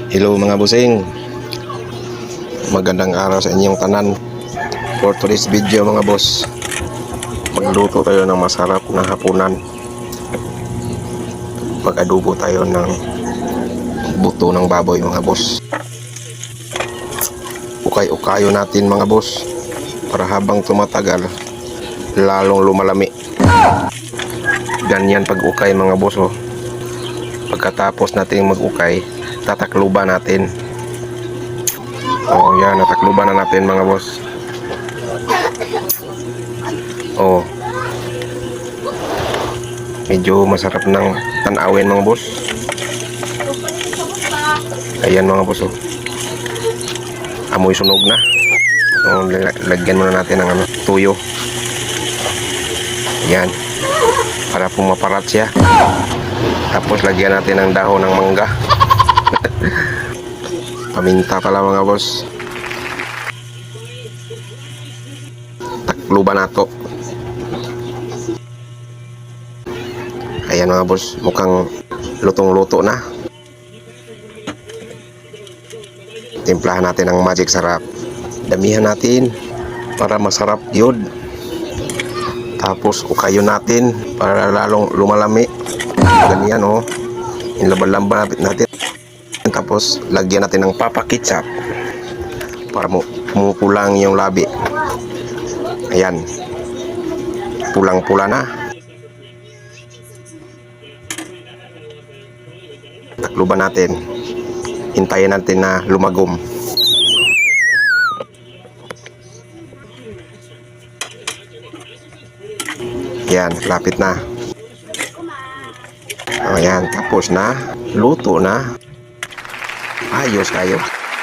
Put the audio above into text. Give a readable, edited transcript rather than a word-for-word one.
Hello mga busing, magandang araw sa inyong tanan. For today's video mga boss, magluto tayo ng masarap na hapunan. Pag-adobo tayo ng buto ng baboy mga boss. Ukay-ukayo natin mga boss, para habang tumatagal lalong lumalami. Ganyan pag-ukay mga boss oh. Pagkatapos natin mag-ukay, tatakluban natin. Oh, yan, natakluban na natin mga boss. Oh. Medyo masarap ng tanawin mga boss. Ayan mga boss oh. Amoy sunog na. Oh, lagyan muna natin ng tuyo. Yan. Para pumaparat siya. Tapos lagyan natin ng dahon ng mangga. Paminta pala mga boss. Takluban nato. Ayan mga boss, mukhang lutong-luto na. Timplahan natin ng magic sarap. Damihan natin para masarap yun. Tapos ukayo natin para lalong lumalami. Ganyan oh. Inlaban-laban natin. Tapos lagyan natin ng papa ketchup para pumupulang yung labi. Ayan, pulang-pula na. Takluban natin. Hintayin natin na lumagom. Yan, lapit na. Ayan, tapos na. Luto na. Ayos kayo.